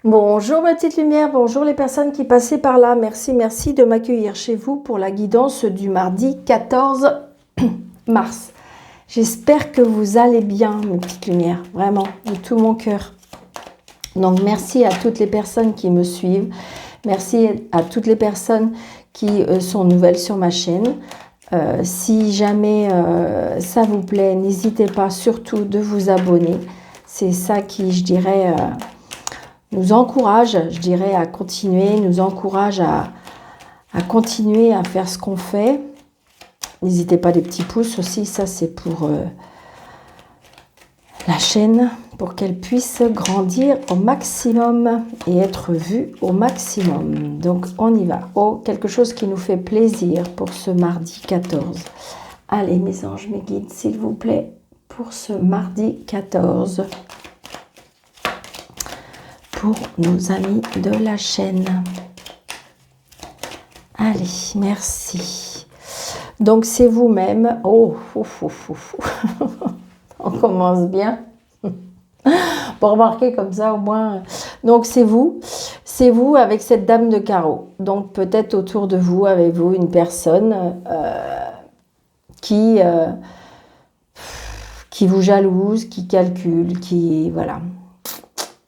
Bonjour ma petite lumière, bonjour les personnes qui passaient par là. Merci de m'accueillir chez vous pour la guidance du mardi 14 mars. J'espère que vous allez bien, mes petites lumières, vraiment, de tout mon cœur. Donc merci à toutes les personnes qui me suivent. Merci à toutes les personnes qui sont nouvelles sur ma chaîne. Si jamais ça vous plaît, n'hésitez pas surtout de vous abonner. C'est ça qui, je dirais, nous encourage, je dirais, à continuer, nous encourage à continuer à faire ce qu'on fait. N'hésitez pas les petits pouces aussi, ça c'est pour la chaîne, pour qu'elle puisse grandir au maximum et être vue au maximum. Donc on y va. Oh, quelque chose qui nous fait plaisir pour ce mardi 14. Allez mes anges, mes guides, s'il vous plaît, pour ce mardi 14. Pour nos amis de la chaîne. Allez, merci. Donc c'est vous-même. Oh. On commence bien. Pour remarquer comme ça au moins. Donc c'est vous avec cette dame de carreau. Donc peut-être autour de vous, avez-vous une personne qui vous jalouse, qui calcule, qui voilà.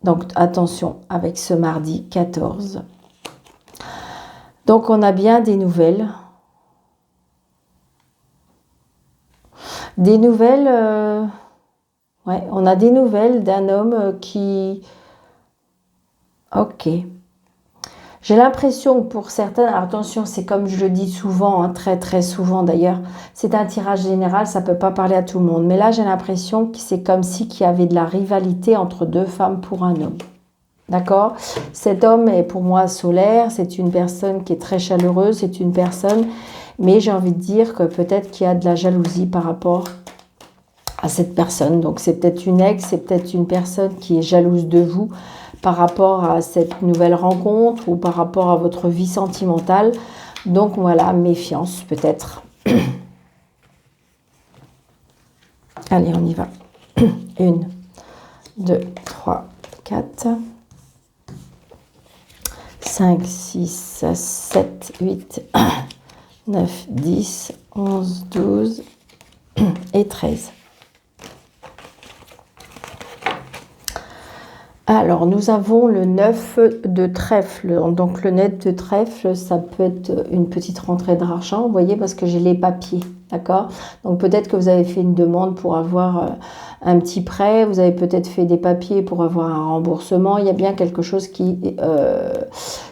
Donc attention avec ce mardi 14. Donc on a bien des nouvelles. Des nouvelles, ouais, on a des nouvelles d'un homme qui... Ok. J'ai l'impression que pour certains, attention, c'est comme je le dis souvent, hein, très souvent d'ailleurs, c'est un tirage général, ça ne peut pas parler à tout le monde. Mais là, j'ai l'impression que c'est comme si qu'il y avait de la rivalité entre deux femmes pour un homme. D'accord? Cet homme est pour moi solaire, c'est une personne qui est très chaleureuse, c'est une personne, mais j'ai envie de dire que peut-être qu'il y a de la jalousie par rapport à cette personne. Donc c'est peut-être une ex, c'est peut-être une personne qui est jalouse de vous par rapport à cette nouvelle rencontre ou par rapport à votre vie sentimentale. Donc voilà, méfiance peut-être. Allez, on y va. 1, 2, 3, 4... 5, 6, 7, 8, 9, 10, 11, 12 et 13. Alors, nous avons le 9 de trèfle. Donc, le 9 de trèfle, ça peut être une petite rentrée d'argent, vous voyez, parce que j'ai les papiers, d'accord? Donc, peut-être que vous avez fait une demande pour avoir un petit prêt, vous avez peut-être fait des papiers pour avoir un remboursement. Il y a bien quelque chose qui...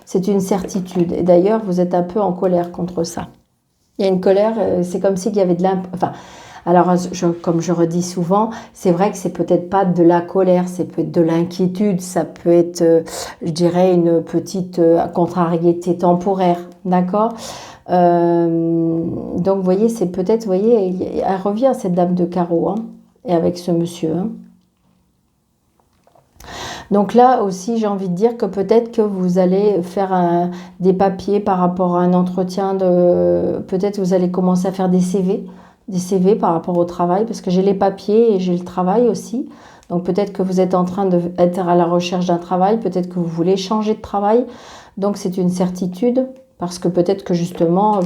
c'est une certitude. Et d'ailleurs, vous êtes un peu en colère contre ça. Il y a une colère, c'est comme s'il y avait de enfin, alors, comme je redis souvent, c'est vrai que c'est peut-être pas de la colère, c'est peut-être de l'inquiétude, ça peut être, je dirais, une petite contrariété temporaire, d'accord? Donc, vous voyez, c'est peut-être, vous voyez, elle revient, cette dame de carreau, hein, et avec ce monsieur, hein. Donc là aussi, j'ai envie de dire que peut-être que vous allez faire des papiers par rapport à un entretien de... Peut-être vous allez commencer à faire des CV par rapport au travail, parce que j'ai les papiers et j'ai le travail aussi. Donc peut-être que vous êtes en train d'être à la recherche d'un travail, peut-être que vous voulez changer de travail. Donc c'est une certitude, parce que peut-être que justement,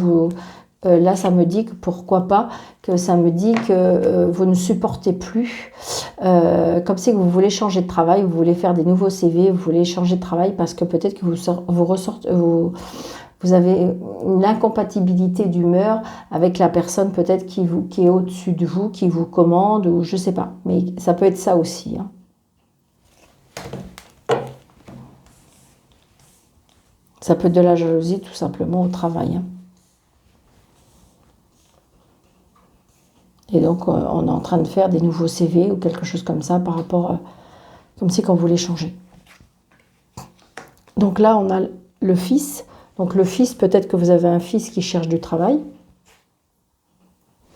là ça me dit que pourquoi pas, que ça me dit que vous ne supportez plus, comme si vous voulez changer de travail, vous voulez faire des nouveaux CV, vous voulez changer de travail parce que peut-être que vous avez une incompatibilité d'humeur avec la personne peut-être qui est au-dessus de vous, qui vous commande, ou je sais pas. Mais ça peut être ça aussi, hein. Ça peut être de la jalousie tout simplement au travail, hein. Et donc, on est en train de faire des nouveaux CV ou quelque chose comme ça par rapport, comme si on voulait changer. Donc là, on a le fils. Donc le fils, peut-être que vous avez un fils qui cherche du travail.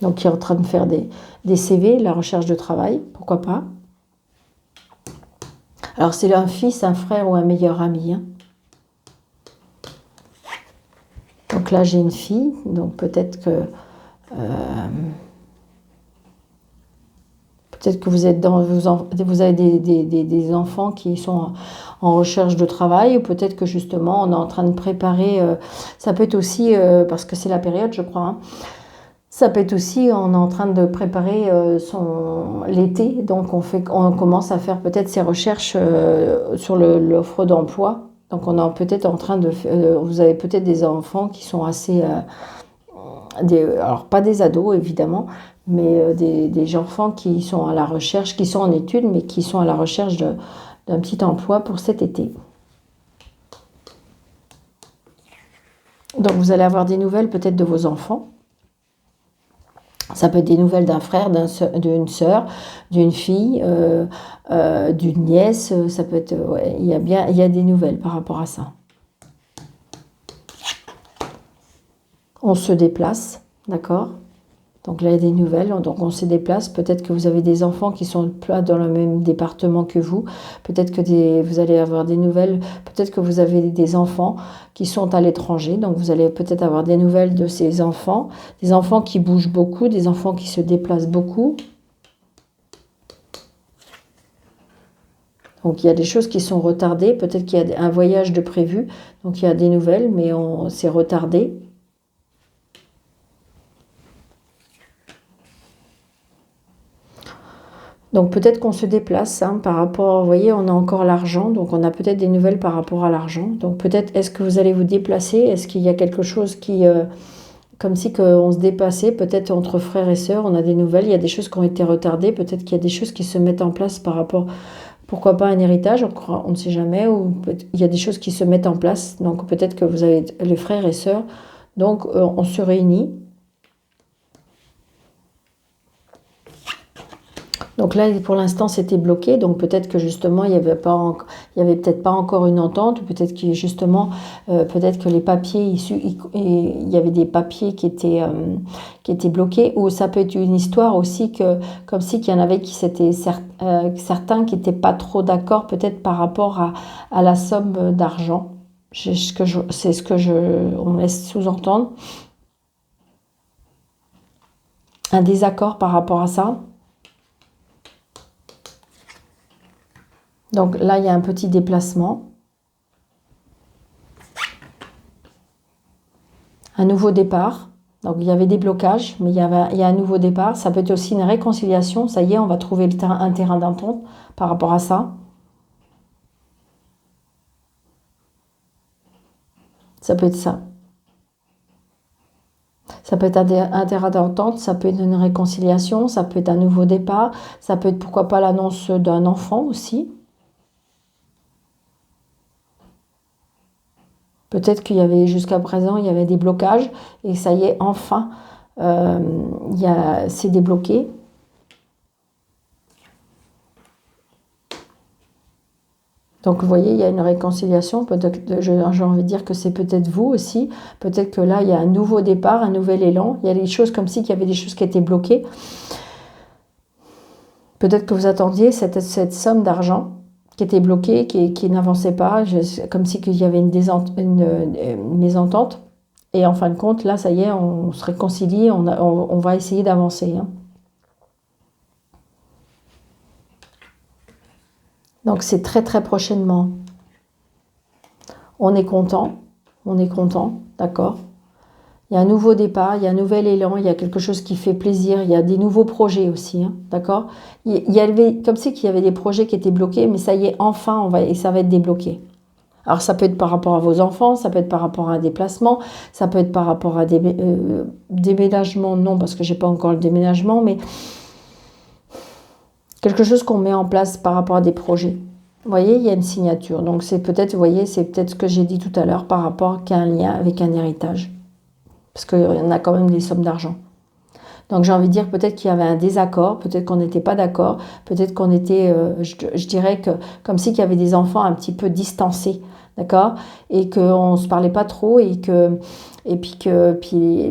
Donc qui est en train de faire des CV, la recherche de travail, pourquoi pas. Alors c'est un fils, un frère ou un meilleur ami, hein. Donc là, j'ai une fille, donc peut-être Peut-être que vous êtes vous avez des enfants qui sont en recherche de travail, ou peut-être que justement on est en train de préparer, ça peut être aussi, parce que c'est la période je crois, hein, ça peut être aussi, on est en train de préparer l'été, donc on commence à faire peut-être ses recherches sur l'offre d'emploi. Donc on est peut-être en train de, vous avez peut-être des enfants qui sont assez, alors pas des ados évidemment, mais des enfants qui sont à la recherche, qui sont en études, mais qui sont à la recherche d'un petit emploi pour cet été. Donc vous allez avoir des nouvelles peut-être de vos enfants. Ça peut être des nouvelles d'un frère, d'une sœur, d'une fille, d'une nièce. Ça peut être, ouais, il y a des nouvelles par rapport à ça. On se déplace, d'accord? Donc là, il y a des nouvelles, donc on se déplace. Peut-être que vous avez des enfants qui sont pas dans le même département que vous. Peut-être que vous allez avoir des nouvelles. Peut-être que vous avez des enfants qui sont à l'étranger. Donc vous allez peut-être avoir des nouvelles de ces enfants. Des enfants qui bougent beaucoup, des enfants qui se déplacent beaucoup. Donc il y a des choses qui sont retardées. Peut-être qu'il y a un voyage de prévu. Donc il y a des nouvelles, mais c'est retardé. Donc peut-être qu'on se déplace par rapport, vous voyez, on a encore l'argent, donc on a peut-être des nouvelles par rapport à l'argent. Donc peut-être, est-ce que vous allez vous déplacer? Est-ce qu'il y a quelque chose qui, comme si on se dépassait, peut-être entre frères et sœurs, on a des nouvelles, il y a des choses qui ont été retardées, peut-être qu'il y a des choses qui se mettent en place par rapport, pourquoi pas un héritage, on ne sait jamais, ou il y a des choses qui se mettent en place, donc peut-être que vous avez les frères et sœurs, donc on se réunit. Donc là, pour l'instant, c'était bloqué. Donc peut-être que justement, il y avait peut-être pas encore une entente. Peut-être que justement, peut-être que les papiers il y avait des papiers qui étaient bloqués. Ou ça peut être une histoire aussi comme si qu'il y en avait certains qui n'étaient pas trop d'accord, peut-être par rapport à la somme d'argent. C'est ce que on me laisse sous-entendre. Un désaccord par rapport à ça. Donc là, il y a un petit déplacement. Un nouveau départ. Donc il y avait des blocages, mais il y a un nouveau départ. Ça peut être aussi une réconciliation. Ça y est, on va trouver un terrain d'entente par rapport à ça. Ça peut être ça. Ça peut être un terrain d'entente, ça peut être une réconciliation, ça peut être un nouveau départ, ça peut être pourquoi pas l'annonce d'un enfant aussi. Peut-être qu'il y avait jusqu'à présent, il y avait des blocages et ça y est, enfin, c'est débloqué. Donc vous voyez, il y a une réconciliation. J'ai envie de dire que c'est peut-être vous aussi. Peut-être que là, il y a un nouveau départ, un nouvel élan. Il y a des choses comme si il y avait des choses qui étaient bloquées. Peut-être que vous attendiez cette somme d'argent qui était bloquée, qui n'avançait pas, comme si qu'il y avait une mésentente. Et en fin de compte, là, ça y est, on se réconcilie, on va essayer d'avancer. Donc c'est très très prochainement. On est content, d'accord. Il y a un nouveau départ, il y a un nouvel élan, il y a quelque chose qui fait plaisir, il y a des nouveaux projets aussi, d'accord. Il y avait comme si qu'il y avait des projets qui étaient bloqués, mais ça y est, enfin, ça va être débloqué. Alors ça peut être par rapport à vos enfants, ça peut être par rapport à un déplacement, ça peut être par rapport à des déménagements, non, parce que j'ai pas encore le déménagement, mais quelque chose qu'on met en place par rapport à des projets. Vous voyez, il y a une signature. Donc c'est peut-être, vous voyez, c'est peut-être ce que j'ai dit tout à l'heure par rapport à un lien avec un héritage. Parce qu'il y en a quand même des sommes d'argent. Donc j'ai envie de dire peut-être qu'il y avait un désaccord, peut-être qu'on n'était pas d'accord, peut-être qu'on était, je dirais que comme si qu'il y avait des enfants un petit peu distancés, d'accord, et qu'on ne se parlait pas trop et puis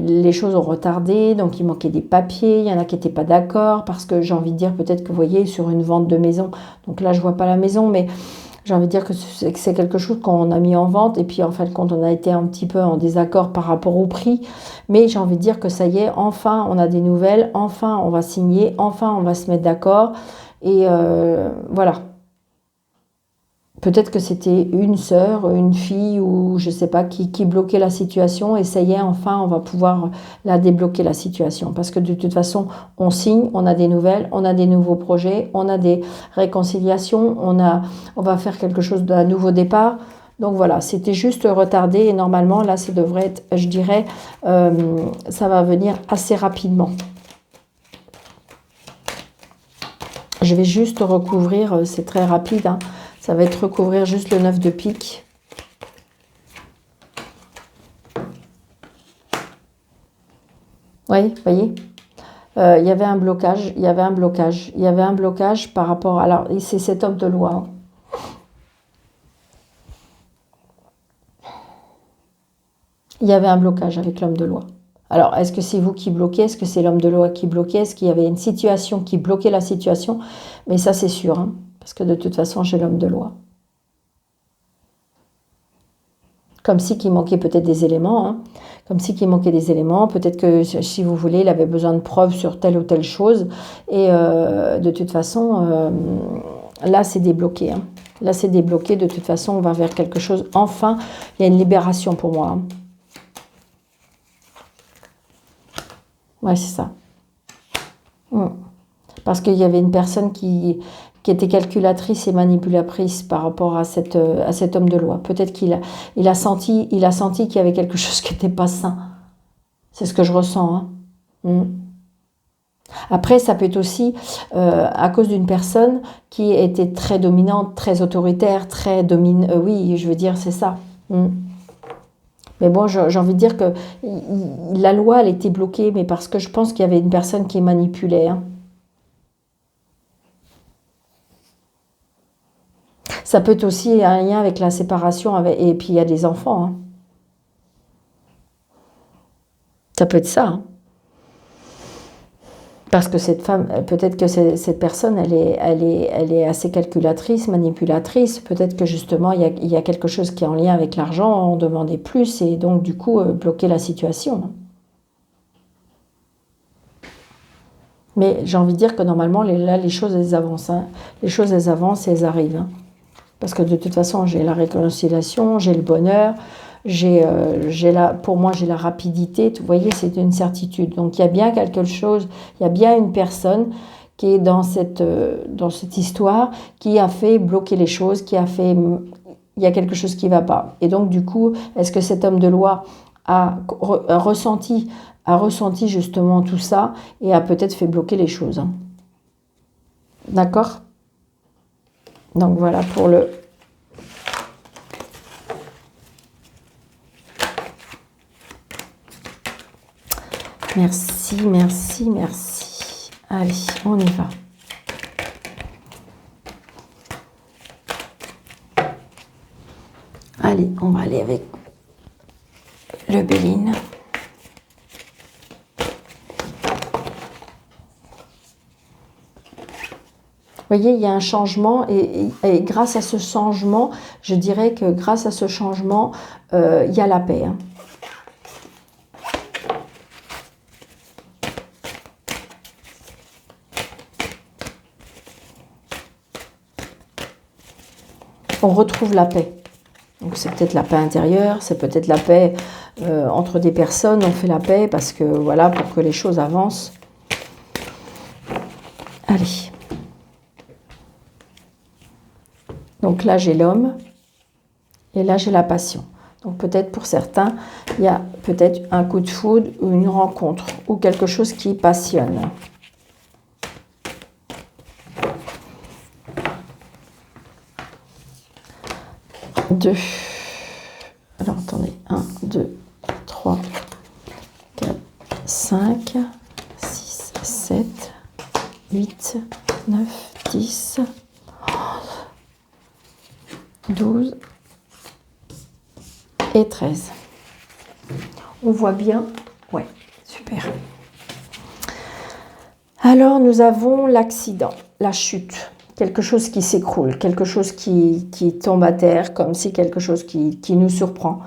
les choses ont retardé, donc il manquait des papiers, il y en a qui n'étaient pas d'accord parce que j'ai envie de dire peut-être que vous voyez sur une vente de maison, donc là je vois pas la maison, mais J'ai envie de dire que c'est quelque chose qu'on a mis en vente et puis en fin de compte, on a été un petit peu en désaccord par rapport au prix. Mais j'ai envie de dire que ça y est, enfin, on a des nouvelles, enfin, on va signer, enfin, on va se mettre d'accord. Et voilà. Peut-être que c'était une sœur, une fille ou je ne sais pas qui bloquait la situation et ça y est, enfin, on va pouvoir la débloquer la situation. Parce que de toute façon, on signe, on a des nouvelles, on a des nouveaux projets, on a des réconciliations, on va faire quelque chose d'un nouveau départ. Donc voilà, c'était juste retardé et normalement, là, ça devrait être, je dirais, ça va venir assez rapidement. Je vais juste recouvrir, c'est très rapide, hein. Ça va être recouvrir juste le 9 de pique. Oui, vous voyez, il y avait un blocage, il y avait un blocage par rapport... Alors, c'est cet homme de loi. Hein. Il y avait un blocage avec l'homme de loi. Alors, est-ce que c'est vous qui bloquez? Est-ce que c'est l'homme de loi qui bloquait? Est-ce qu'il y avait une situation qui bloquait la situation? Mais ça, c'est sûr, hein, parce que de toute façon, j'ai l'homme de loi. Comme si qu'il manquait peut-être des éléments, hein. Comme si qu'il manquait des éléments. Peut-être que, si vous voulez, il avait besoin de preuves sur telle ou telle chose. Et de toute façon, là, c'est débloqué. Hein. Là, c'est débloqué. De toute façon, on va vers quelque chose. Enfin, il y a une libération pour moi. Hein. Ouais, c'est ça. Parce qu'il y avait une personne qui était calculatrice et manipulatrice par rapport à cet homme de loi. Peut-être qu'il a senti qu'il y avait quelque chose qui n'était pas sain. C'est ce que je ressens. Hein. Après, ça peut être aussi à cause d'une personne qui était très dominante, très autoritaire, oui, je veux dire, c'est ça. Mais bon, j'ai envie de dire que la loi, elle était bloquée, mais parce que je pense qu'il y avait une personne qui manipulait. Hein. Ça peut être aussi un lien avec la séparation, et puis il y a des enfants. Hein. Ça peut être ça. Hein. Parce que cette femme, peut-être que cette personne, elle est assez calculatrice, manipulatrice. Peut-être que justement, il y a quelque chose qui est en lien avec l'argent, on demandait plus, et donc du coup, bloquer la situation. Mais j'ai envie de dire que normalement, là, les choses, elles avancent. Hein. Les choses, elles avancent et elles arrivent. Hein. Parce que de toute façon, j'ai la réconciliation, j'ai le bonheur, pour moi, j'ai la rapidité. Vous voyez, c'est une certitude. Donc, il y a bien quelque chose, il y a bien une personne qui est dans cette histoire, qui a fait bloquer les choses, il y a quelque chose qui ne va pas. Et donc, du coup, est-ce que cet homme de loi a ressenti justement tout ça et a peut-être fait bloquer les choses. Hein. D'accord ? Donc voilà pour le... Merci, merci, merci. Allez, on y va. Allez, on va aller avec le Béline. Vous voyez, il y a un changement et grâce à ce changement, je dirais que grâce à ce changement, il y a la paix. Hein. On retrouve la paix. Donc c'est peut-être la paix intérieure, c'est peut-être la paix entre des personnes, on fait la paix parce que voilà, pour que les choses avancent. Allez. Donc là, j'ai l'homme et là, j'ai la passion. Donc peut-être pour certains, il y a peut-être un coup de foudre ou une rencontre ou quelque chose qui passionne. Deux. Alors attendez, 1, 2, 3, 4, 5, 6, 7, 8, 9, 10, 12 et 13. On voit bien. Ouais, super. Alors, nous avons l'accident, la chute. quelque chose qui s'écroule, quelque chose qui tombe à terre, comme si quelque chose qui nous surprend.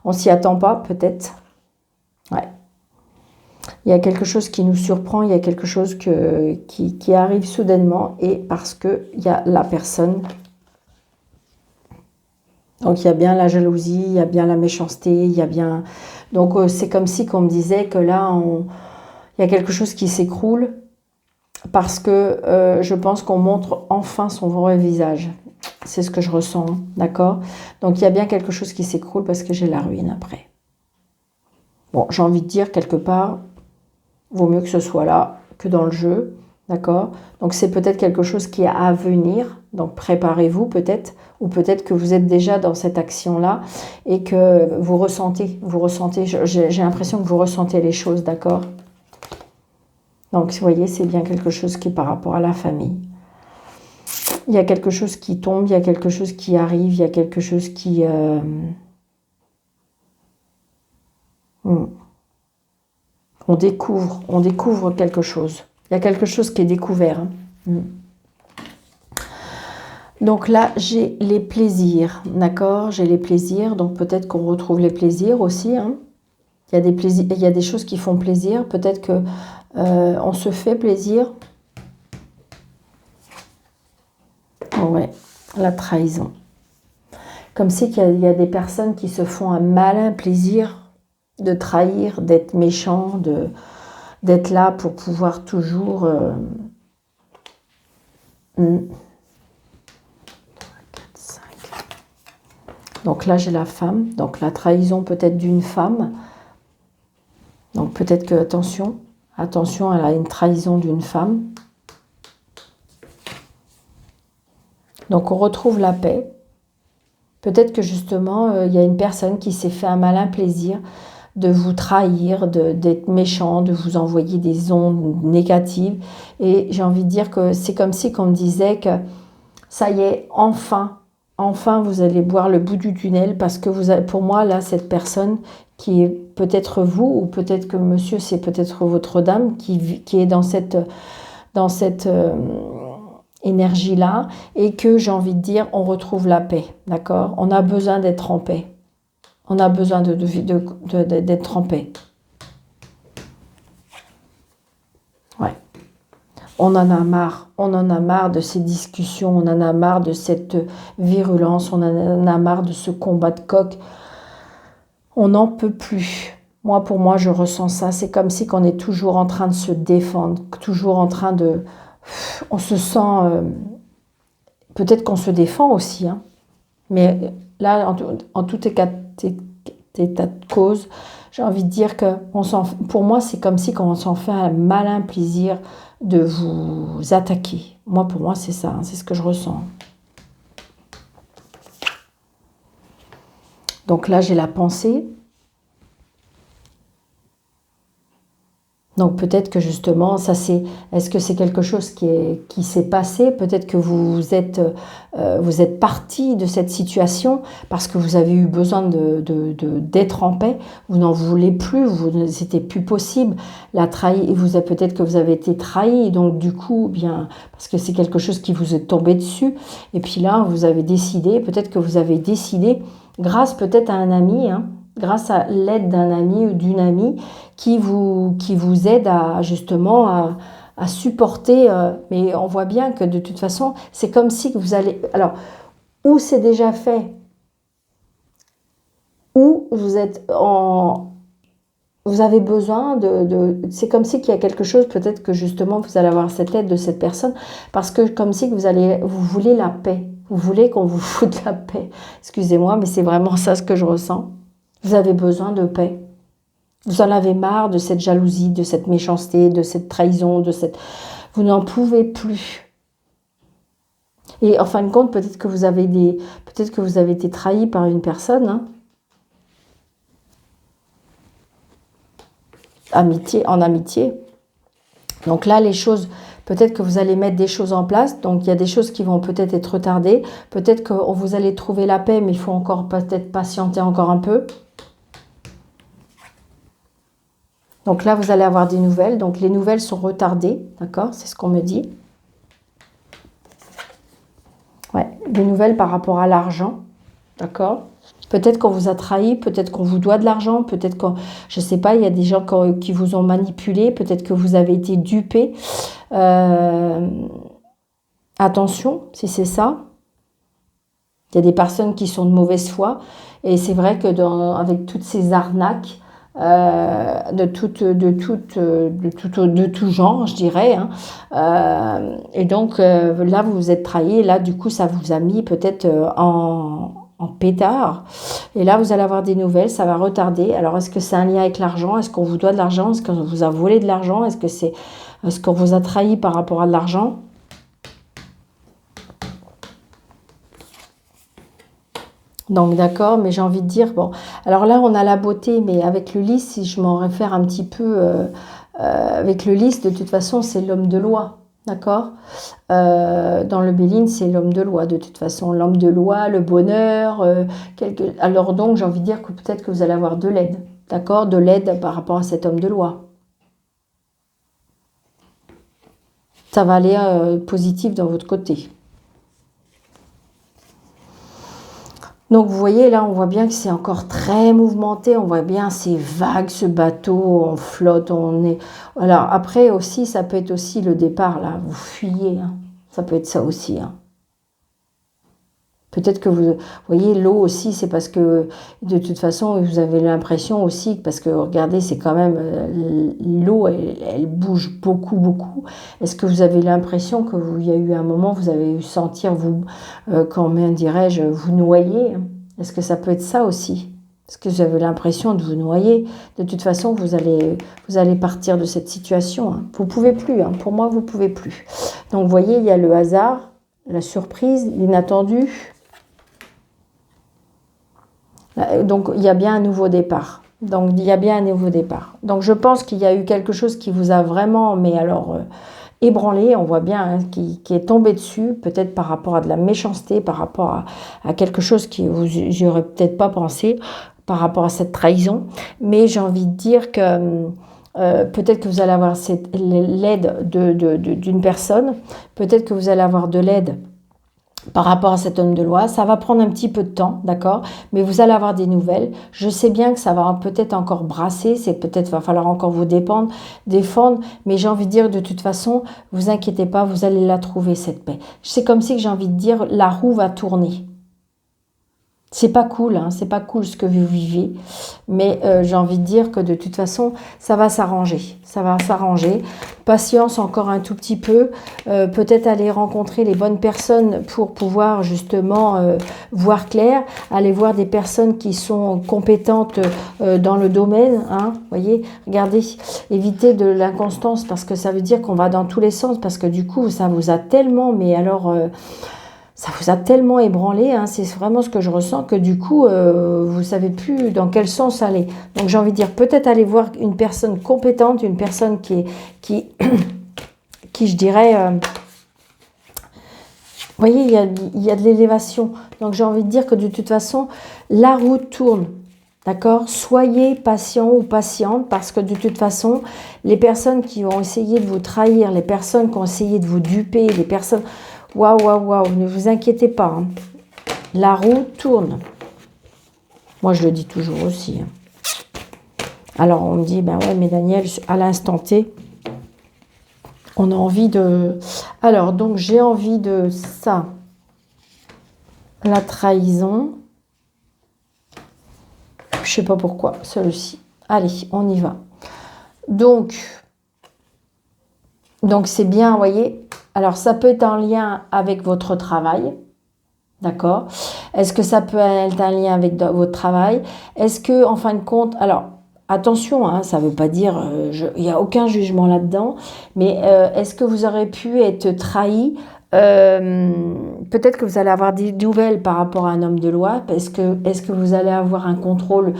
On s'y attend pas, peut-être. Ouais. Il y a quelque chose qui nous surprend, il y a quelque chose qui arrive soudainement, et parce qu'il y a la personne. Donc il y a bien la jalousie, il y a bien la méchanceté, il y a bien... Donc c'est comme si qu'on me disait que là, il y a quelque chose qui s'écroule, parce que je pense qu'on montre enfin son vrai visage. C'est ce que je ressens, d'accord? Donc il y a bien quelque chose qui s'écroule parce que j'ai la ruine après. Bon, j'ai envie de dire, quelque part, vaut mieux que ce soit là que dans le jeu, d'accord? Donc c'est peut-être quelque chose qui est à venir, donc préparez-vous peut-être, ou peut-être que vous êtes déjà dans cette action-là et que vous ressentez, j'ai l'impression que vous ressentez les choses, d'accord? Donc vous voyez, c'est bien quelque chose qui est par rapport à la famille. Il y a quelque chose qui tombe, il y a quelque chose qui arrive, il y a quelque chose qui... On découvre quelque chose. Il y a quelque chose qui est découvert. Donc là, j'ai les plaisirs, d'accord? J'ai les plaisirs, donc peut-être qu'on retrouve les plaisirs aussi. Il y a des plaisirs, il y a des choses qui font plaisir. Peut-être que on se fait plaisir. Ouais, la trahison. Comme si il y a des personnes qui se font un malin plaisir de trahir, d'être méchant, d'être là pour pouvoir toujours... 4, 5. Donc là, j'ai la femme. Donc la trahison peut-être d'une femme. Donc peut-être que, attention, elle a une trahison d'une femme. Donc on retrouve la paix. Peut-être que justement, il y a une personne qui s'est fait un malin plaisir de vous trahir, d'être méchant, de vous envoyer des ondes négatives. Et j'ai envie de dire que c'est comme si on me disait que ça y est, enfin vous allez voir le bout du tunnel, parce que vous avez, pour moi, là, cette personne qui est peut-être vous, ou peut-être que monsieur, c'est peut-être votre dame, qui est dans cette énergie-là, et que j'ai envie de dire, on retrouve la paix, d'accord? On a besoin d'être en paix. On a besoin d'être en paix. Ouais. On en a marre de ces discussions, on en a marre de cette virulence, on en a marre de ce combat de coq. On n'en peut plus. Moi, pour moi, je ressens ça. C'est comme si on est toujours en train de se défendre, toujours en train de... On se sent... peut-être qu'on se défend aussi, mais là, en tout état de cause, j'ai envie de dire que pour moi, c'est comme si on s'en fait un malin plaisir de vous attaquer. Moi, pour moi, c'est ça, c'est ce que je ressens. Donc là, j'ai la pensée. Donc peut-être que justement, ça c'est... Est-ce que c'est quelque chose qui s'est passé? Peut-être que vous êtes parti de cette situation parce que vous avez eu besoin d'être en paix. Vous n'en voulez plus, c'était plus possible. Peut-être que vous avez été trahi, donc du coup, bien, parce que c'est quelque chose qui vous est tombé dessus. Et puis là, vous avez décidé, peut-être que vous avez décidé, grâce peut-être à un ami, grâce à l'aide d'un ami ou d'une amie qui vous aide à justement à supporter. Mais on voit bien que de toute façon, c'est comme si vous allez... Alors, ou c'est déjà fait, ou vous êtes en... Vous avez besoin c'est comme si qu'il y a quelque chose, peut-être que justement vous allez avoir cette aide de cette personne, parce que comme si vous voulez la paix. Vous voulez qu'on vous foute la paix. Excusez-moi, mais c'est vraiment ça ce que je ressens. Vous avez besoin de paix. Vous en avez marre de cette jalousie, de cette méchanceté, de cette trahison, vous n'en pouvez plus. Et en fin de compte, peut-être que vous avez été trahi par une personne. En amitié. Donc là, les choses, peut-être que vous allez mettre des choses en place. Donc il y a des choses qui vont peut-être être retardées. Peut-être que vous allez trouver la paix, mais il faut encore peut-être patienter encore un peu. Donc là, vous allez avoir des nouvelles. Donc les nouvelles sont retardées, d'accord? C'est ce qu'on me dit. Ouais, des nouvelles par rapport à l'argent, d'accord? Peut-être qu'on vous a trahi, peut-être qu'on vous doit de l'argent, peut-être qu'on, je ne sais pas, il y a des gens qui vous ont manipulé, peut-être que vous avez été dupé. Attention, si c'est ça. Il y a des personnes qui sont de mauvaise foi. Et c'est vrai que avec toutes ces arnaques, de tout genre, je dirais. Hein. Et donc là, vous vous êtes trahi. Et là, du coup, ça vous a mis peut-être en pétard. Et là, vous allez avoir des nouvelles. Ça va retarder. Alors, est-ce que c'est un lien avec l'argent? Est-ce qu'on vous doit de l'argent? Est-ce qu'on vous a volé de l'argent? Est-ce qu'on vous a trahi par rapport à de l'argent? Donc d'accord, mais j'ai envie de dire, bon, alors là on a la beauté, mais avec le lys, si je m'en réfère un petit peu, avec le lys, de toute façon c'est l'homme de loi, d'accord. Dans le Béline, c'est l'homme de loi, de toute façon, l'homme de loi, le bonheur, alors donc j'ai envie de dire que peut-être que vous allez avoir de l'aide, d'accord, de l'aide par rapport à cet homme de loi. Ça va aller positif dans votre côté. Donc vous voyez là, on voit bien que c'est encore très mouvementé, on voit bien ces vagues, ce bateau, on flotte, on est... Alors après aussi, ça peut être aussi le départ là, vous fuyez, hein. Ça peut être ça aussi. Hein. Peut-être que vous voyez l'eau aussi, c'est parce que de toute façon, vous avez l'impression aussi, parce que regardez, c'est quand même l'eau, elle bouge beaucoup, beaucoup. Est-ce que vous avez l'impression qu'il y a eu un moment, vous avez eu sentir, vous, comment dirais-je, vous noyer? Est-ce que ça peut être ça aussi? Est-ce que vous avez l'impression de vous noyer? De toute façon, vous allez partir de cette situation. Hein. Vous ne pouvez plus, hein. Pour moi, vous ne pouvez plus. Donc, vous voyez, il y a le hasard, la surprise, l'inattendu. Donc, il y a bien un nouveau départ. Donc, il y a bien un nouveau départ. Donc, je pense qu'il y a eu quelque chose qui vous a vraiment, mais alors, ébranlé, on voit bien, hein, qui est tombé dessus, peut-être par rapport à de la méchanceté, par rapport à quelque chose qui vous n'y aurait peut-être pas pensé, par rapport à cette trahison. Mais j'ai envie de dire que peut-être que vous allez avoir l'aide d'une personne, peut-être que vous allez avoir de l'aide par rapport à cet homme de loi. Ça va prendre un petit peu de temps, d'accord, mais vous allez avoir des nouvelles. Je sais bien que ça va peut-être encore brasser, c'est peut-être va falloir encore vous défendre, mais j'ai envie de dire de toute façon, vous inquiétez pas, vous allez la trouver cette paix. C'est comme si que j'ai envie de dire la roue va tourner. C'est pas cool, hein, c'est pas cool ce que vous vivez, mais j'ai envie de dire que de toute façon, ça va s'arranger. Ça va s'arranger. Patience encore un tout petit peu. Peut-être aller rencontrer les bonnes personnes pour pouvoir justement voir clair. Aller voir des personnes qui sont compétentes dans le domaine. Hein, voyez, regardez, évitez de l'inconstance parce que ça veut dire qu'on va dans tous les sens. Parce que du coup, ça vous a tellement, mais alors... ça vous a tellement ébranlé, hein, c'est vraiment ce que je ressens, que du coup, vous ne savez plus dans quel sens aller. Donc j'ai envie de dire, peut-être aller voir une personne compétente, une personne qui je dirais... vous voyez, il y a de l'élévation. Donc j'ai envie de dire que de toute façon, la route tourne. D'accord? Soyez patient ou patiente parce que de toute façon, les personnes qui ont essayé de vous trahir, les personnes qui ont essayé de vous duper, les personnes... Waouh, waouh, waouh, ne vous inquiétez pas. Hein. La roue tourne. Moi, je le dis toujours aussi. Hein. Alors, on me dit, ben ouais, mais Daniel, à l'instant T, on a envie de... Alors, donc, j'ai envie de ça. La trahison. Je sais pas pourquoi, celui-ci. Allez, on y va. Donc c'est bien, vous voyez. Alors, ça peut être en lien avec votre travail. D'accord? Est-ce que ça peut être un lien avec votre travail? Est-ce que, en fin de compte... Alors, attention, hein, ça ne veut pas dire... il n'y a aucun jugement là-dedans. Mais est-ce que vous aurez pu être trahi? Peut-être que vous allez avoir des nouvelles par rapport à un homme de loi. Est-ce que vous allez avoir un contrôle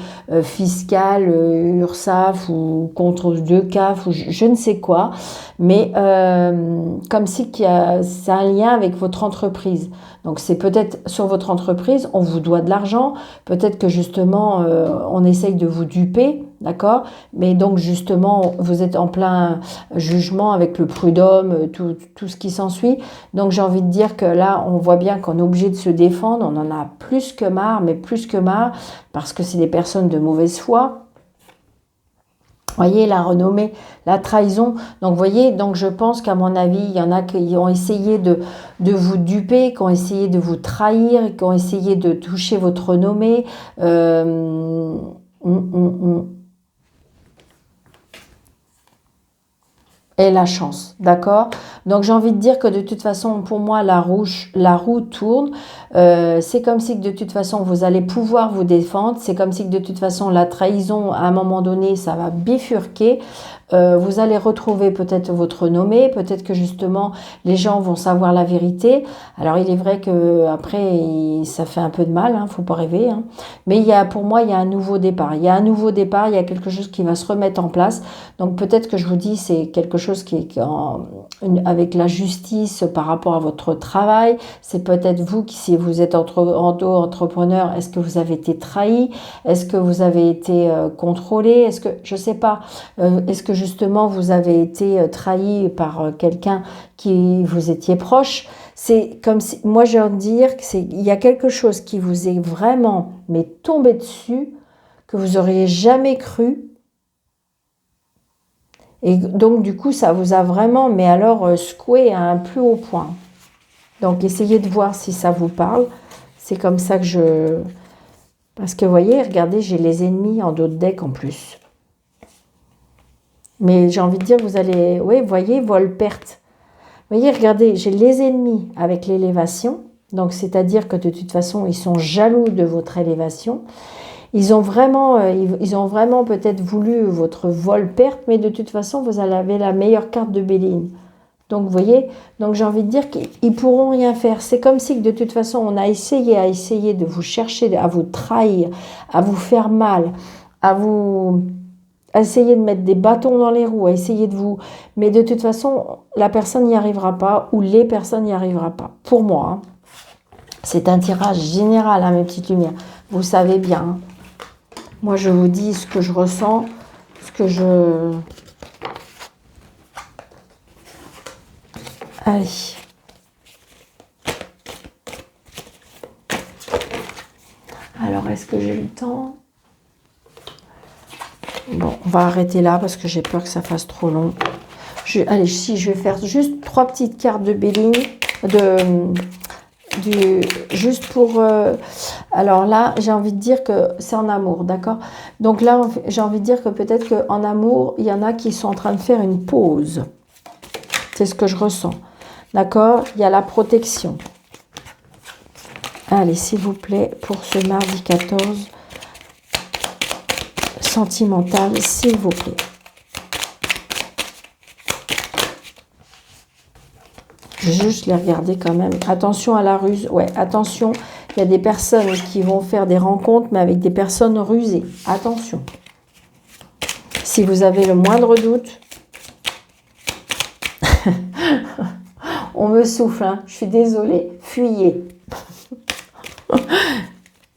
fiscal, URSSAF ou contrôle de CAF ou je ne sais quoi, mais comme si c'est un lien avec votre entreprise. Donc c'est peut-être sur votre entreprise, on vous doit de l'argent, peut-être que justement on essaye de vous duper, d'accord? Mais donc justement vous êtes en plein jugement avec le prud'homme, tout ce qui s'ensuit. Donc j'ai envie de dire que là on voit bien qu'on est obligé de se défendre, on en a plus que marre, mais plus que marre, parce que c'est des personnes de mauvaise foi. Voyez, la renommée, la trahison. Donc, voyez, donc je pense qu'à mon avis, il y en a qui ont essayé de vous duper, qui ont essayé de vous trahir, qui ont essayé de toucher votre renommée. Et la chance, d'accord? Donc j'ai envie de dire que de toute façon, pour moi, la roue tourne. C'est comme si que de toute façon, vous allez pouvoir vous défendre. C'est comme si que de toute façon, la trahison, à un moment donné, ça va bifurquer. Vous allez retrouver peut-être votre renommée, peut-être que justement les gens vont savoir la vérité. Alors il est vrai que après ça fait un peu de mal, hein, faut pas rêver. Hein. Mais pour moi il y a un nouveau départ. Il y a un nouveau départ, il y a quelque chose qui va se remettre en place. Donc peut-être que je vous dis c'est quelque chose qui est avec la justice par rapport à votre travail. C'est peut-être vous qui, si vous êtes entrepreneur, est-ce que vous avez été trahi? Est-ce que vous avez été contrôlé? Est-ce que je sais pas? Est-ce que justement vous avez été trahi par quelqu'un qui vous étiez proche? C'est comme si, moi j'ai envie de dire qu'il y a quelque chose qui vous est vraiment mais tombé dessus, que vous auriez jamais cru. Et donc du coup ça vous a vraiment, mais alors secoué à un plus haut point. Donc essayez de voir si ça vous parle. C'est comme ça que parce que vous voyez, regardez, j'ai les ennemis en dos de deck en plus. Mais j'ai envie de dire, vous allez... Oui, vous voyez, vol-perte. Vous voyez, regardez, j'ai les ennemis avec l'élévation. Donc, c'est-à-dire que de toute façon, ils sont jaloux de votre élévation. Ils ont vraiment peut-être voulu votre vol-perte, mais de toute façon, vous avez la meilleure carte de Béline. Donc, vous voyez, donc j'ai envie de dire qu'ils pourront rien faire. C'est comme si, de toute façon, on a essayé de vous chercher, à vous trahir, à vous faire mal, à essayer de mettre des bâtons dans les roues, à essayer de vous... Mais de toute façon, la personne n'y arrivera pas ou les personnes n'y arriveront pas. Pour moi, hein. C'est un tirage général, hein, mes petites lumières. Vous savez bien. Hein. Moi, je vous dis ce que je ressens, ce que je... Allez. Alors, est-ce que j'ai le temps ? Bon, on va arrêter là parce que j'ai peur que ça fasse trop long. Allez, si je vais faire juste 3 petites cartes de Béline, juste pour... alors là, j'ai envie de dire que c'est en amour, d'accord? Donc là, j'ai envie de dire que peut-être qu'en amour, il y en a qui sont en train de faire une pause. C'est ce que je ressens, d'accord? Il y a la protection. Allez, s'il vous plaît, pour ce mardi 14... sentimentale, s'il vous plaît. Je vais juste les regarder quand même. Attention à la ruse. Ouais, attention. Il y a des personnes qui vont faire des rencontres, mais avec des personnes rusées. Attention. Si vous avez le moindre doute, on me souffle. Hein. Je suis désolée. Fuyez.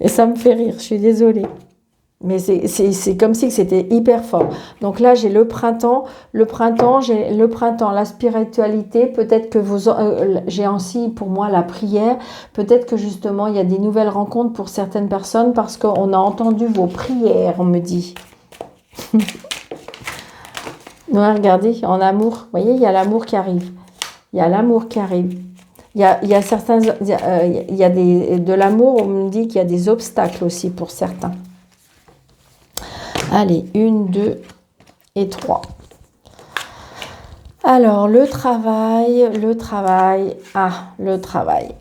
Et ça me fait rire. Je suis désolée. Mais c'est comme si c'était hyper fort. Donc là, j'ai le printemps, la spiritualité. Peut-être que j'ai aussi pour moi la prière. Peut-être que justement, il y a des nouvelles rencontres pour certaines personnes parce qu'on a entendu vos prières, on me dit. Ouais, regardez, en amour. Vous voyez, il y a l'amour qui arrive. Il y a l'amour qui arrive. Il y a certains... il y a de l'amour, on me dit qu'il y a des obstacles aussi pour certains. Allez, 1, 2 et 3. Alors, le travail.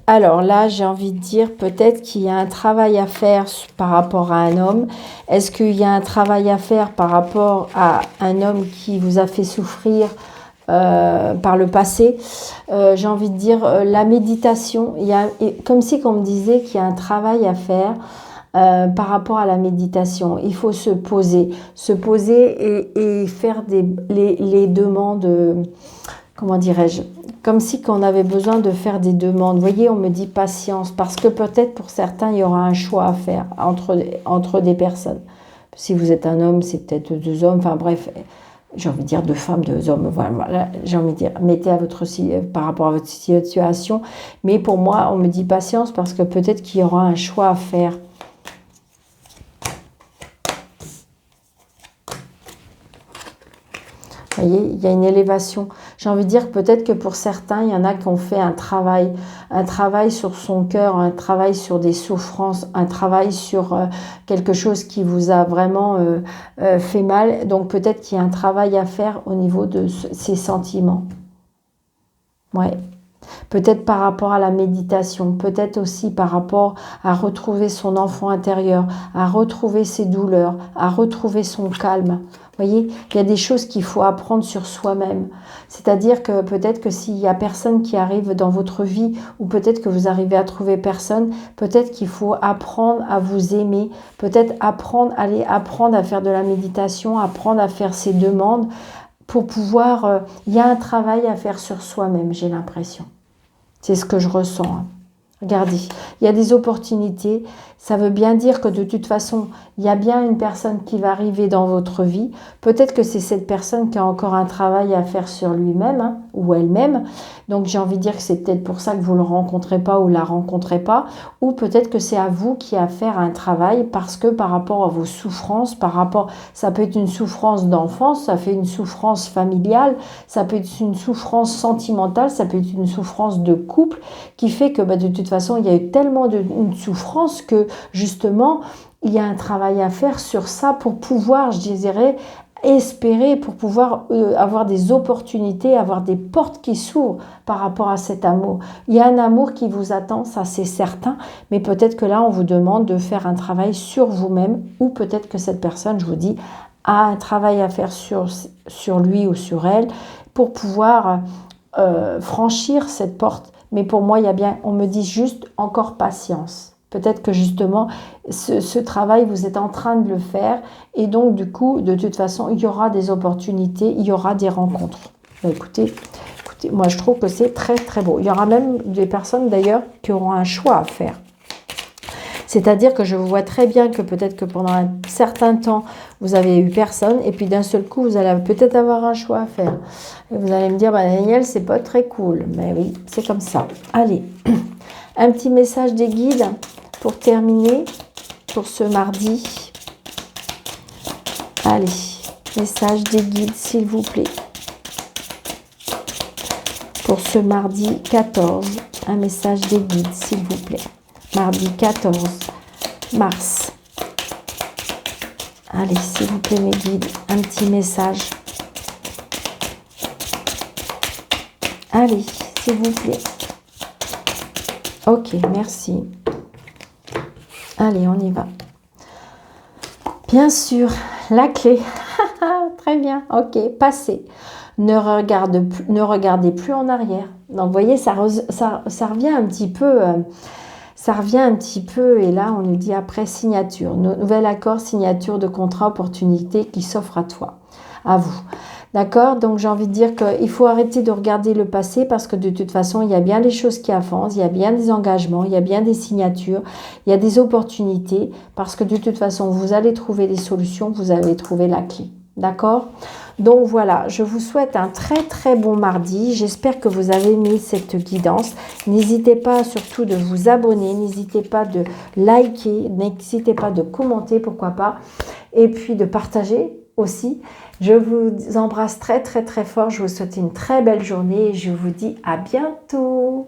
Alors là, j'ai envie de dire peut-être qu'il y a un travail à faire par rapport à un homme. Est-ce qu'il y a un travail à faire par rapport à un homme qui vous a fait souffrir par le passé? J'ai envie de dire la méditation. Comme si on me disait qu'il y a un travail à faire. Par rapport à la méditation, il faut se poser et faire les demandes comment dirais-je, comme si qu'on avait besoin de faire des demandes. Vous voyez, on me dit patience, parce que peut-être pour certains, il y aura un choix à faire entre des personnes. Si vous êtes un homme, c'est peut-être deux hommes, enfin bref, j'ai envie de dire deux femmes, deux hommes, voilà, j'ai envie de dire, mettez par rapport à votre situation. Mais pour moi, on me dit patience, parce que peut-être qu'il y aura un choix à faire. Vous voyez, il y a une élévation. J'ai envie de dire peut-être que pour certains, il y en a qui ont fait un travail sur son cœur, un travail sur des souffrances, un travail sur quelque chose qui vous a vraiment fait mal. Donc peut-être qu'il y a un travail à faire au niveau de ces sentiments. Ouais. Peut-être par rapport à la méditation, peut-être aussi par rapport à retrouver son enfant intérieur, à retrouver ses douleurs, à retrouver son calme. Vous voyez, il y a des choses qu'il faut apprendre sur soi-même. C'est-à-dire que peut-être que s'il y a personne qui arrive dans votre vie, ou peut-être que vous arrivez à trouver personne, peut-être qu'il faut apprendre à vous aimer, peut-être apprendre à faire de la méditation, apprendre à faire ses demandes, pour pouvoir... il y a un travail à faire sur soi-même, j'ai l'impression. C'est ce que je ressens. Regardez, il y a des opportunités. Ça veut bien dire que de toute façon, il y a bien une personne qui va arriver dans votre vie. Peut-être que c'est cette personne qui a encore un travail à faire sur lui-même ou elle-même. Donc j'ai envie de dire que c'est peut-être pour ça que vous ne le rencontrez pas ou la rencontrez pas. Ou peut-être que c'est à vous qui a à faire un travail parce que par rapport à vos souffrances, ça peut être une souffrance d'enfance, ça fait une souffrance familiale, ça peut être une souffrance sentimentale, ça peut être une souffrance de couple qui fait que de toute façon, il y a eu tellement une souffrance que justement, il y a un travail à faire sur ça pour pouvoir, je dirais, espérer, pour pouvoir avoir des opportunités, avoir des portes qui s'ouvrent par rapport à cet amour. Il y a un amour qui vous attend, ça c'est certain, mais peut-être que là, on vous demande de faire un travail sur vous-même, ou peut-être que cette personne, je vous dis, a un travail à faire sur lui ou sur elle pour pouvoir franchir cette porte. Mais pour moi, il y a bien, on me dit juste encore patience. Peut-être que justement, ce travail, vous êtes en train de le faire. Et donc, du coup, de toute façon, il y aura des opportunités, il y aura des rencontres. Écoutez, moi, je trouve que c'est très, très beau. Il y aura même des personnes, d'ailleurs, qui auront un choix à faire. C'est-à-dire que je vois très bien que peut-être que pendant un certain temps, vous avez eu personne. Et puis, d'un seul coup, vous allez peut-être avoir un choix à faire. Et vous allez me dire, Daniel, c'est pas très cool. Mais oui, c'est comme ça. Allez, un petit message des guides pour terminer pour ce mardi. Allez, message des guides, s'il vous plaît. Pour ce mardi 14, un message des guides, s'il vous plaît. Mardi 14 mars. Allez, s'il vous plaît, mes guides, un petit message. Allez, s'il vous plaît. Ok, merci. Allez, on y va. Bien sûr, la clé. Très bien, ok, passez. Ne regardez plus en arrière. Donc, vous voyez, ça revient un petit peu... ça revient un petit peu, et là, on nous dit après signature. Nouvel accord, signature de contrat, opportunité qui s'offre à toi, à vous. D'accord? Donc, j'ai envie de dire qu'il faut arrêter de regarder le passé parce que de toute façon, il y a bien des choses qui avancent, il y a bien des engagements, il y a bien des signatures, il y a des opportunités parce que de toute façon, vous allez trouver des solutions, vous allez trouver la clé. D'accord? Donc voilà, je vous souhaite un très très bon mardi. J'espère que vous avez aimé cette guidance. N'hésitez pas surtout de vous abonner, n'hésitez pas de liker, n'hésitez pas de commenter, pourquoi pas, et puis de partager aussi. Je vous embrasse très très très fort, je vous souhaite une très belle journée et je vous dis à bientôt.